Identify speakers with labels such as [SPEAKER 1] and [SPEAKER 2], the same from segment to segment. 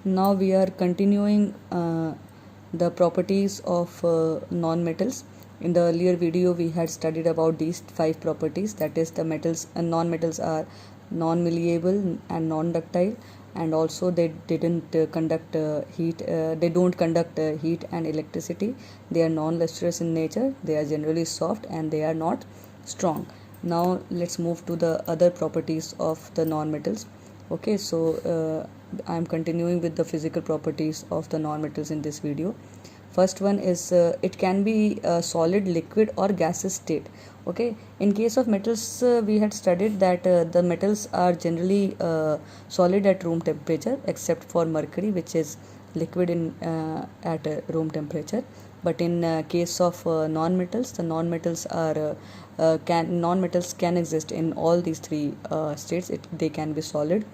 [SPEAKER 1] Now we are continuing the properties of non-metals. In the earlier video we had studied about these 5 properties, that is the metals and non-metals are non-malleable and non-ductile, and also they didn't conduct heat, they don't conduct heat and electricity. They are non-lustrous in nature, they are generally soft, and they are not strong. Now let's move to the other properties of the non-metals. Okay, so I am continuing with the physical properties of the non-metals in this video. First one is it can be a solid, liquid or gaseous state. Okay, in case of metals we had studied that the metals are generally solid at room temperature except for mercury, which is liquid in at room temperature. But in case of non-metals, the non-metals are non-metals can exist in all these three states. They can be solid,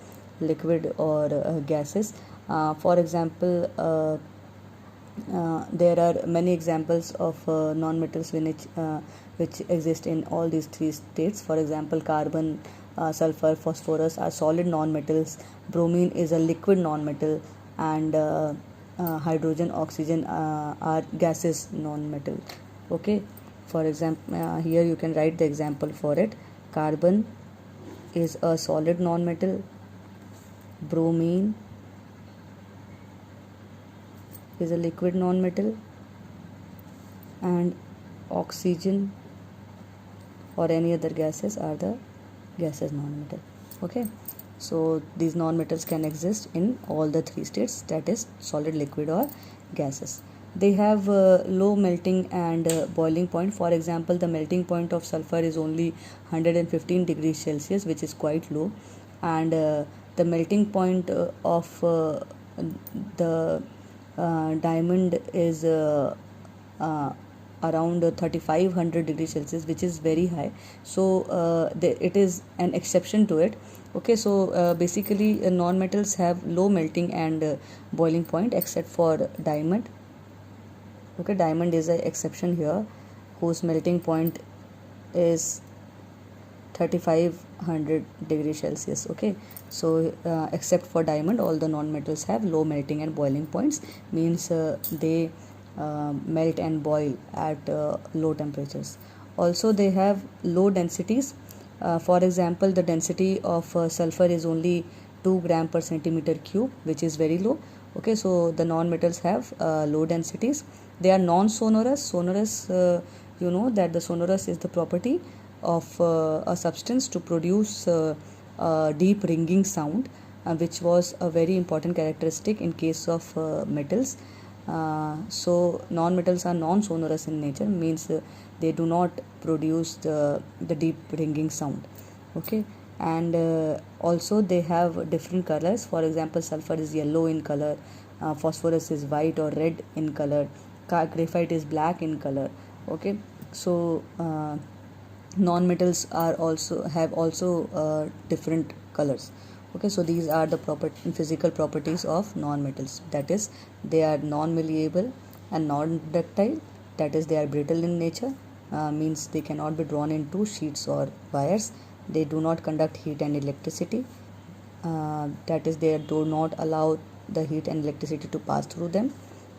[SPEAKER 1] liquid or gases. For example, there are many examples of non-metals which exist in all these three states. For example, carbon, sulfur, phosphorus are solid non-metals. Bromine is a liquid non-metal, and hydrogen, oxygen are gases non-metal. Okay, for example, here you can write the example for it. Carbon is a solid non-metal. Bromine is a liquid non-metal, and oxygen or any other gases are the gases non-metal. Okay, so these non-metals can exist in all the three states, that is solid, liquid or gases. They have low melting and boiling point. For example, the melting point of sulfur is only 115 degrees Celsius, which is quite low, and the melting point of the diamond is around 3500 degrees Celsius, which is very high. So it is an exception to it. Okay, so basically non-metals have low melting and boiling point except for diamond. Okay, diamond is an exception here, whose melting point is 3500 degrees Celsius. Okay, so except for diamond, all the non-metals have low melting and boiling points, means they melt and boil at low temperatures. Also they have low densities. For example, the density of sulfur is only 2 gram per centimeter cube, which is very low. Okay, so the non-metals have low densities. They are non-sonorous. Sonorous, you know that the sonorous is the property of a substance to produce a deep ringing sound, which was a very important characteristic in case of metals. So non-metals are non-sonorous in nature, means they do not produce the deep ringing sound. Okay, and also they have different colors. For example, sulfur is yellow in color, phosphorus is white or red in color, graphite is black in color. Okay, so non-metals are also different colors. Okay, so these are the physical properties of non-metals, that is they are non-malleable and non-ductile, that is they are brittle in nature, means they cannot be drawn into sheets or wires. They do not conduct heat and electricity, that is they do not allow the heat and electricity to pass through them.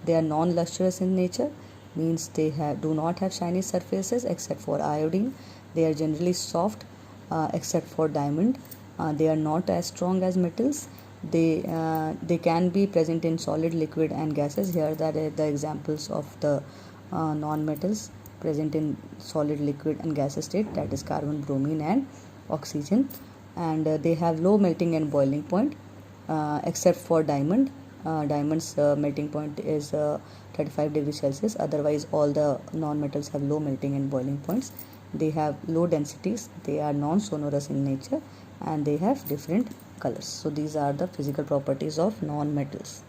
[SPEAKER 1] They are non-lustrous in nature, means they do not have shiny surfaces except for iodine. They are generally soft except for diamond. They are not as strong as metals. They can be present in solid, liquid and gases. Here are the examples of the non-metals present in solid, liquid and gaseous state, that is carbon, bromine and oxygen. And they have low melting and boiling point except for diamond. Diamond's melting point is 35 degrees Celsius. Otherwise all the non-metals have low melting and boiling points. They have low densities, they are non-sonorous in nature, and they have different colors. So these are the physical properties of non-metals.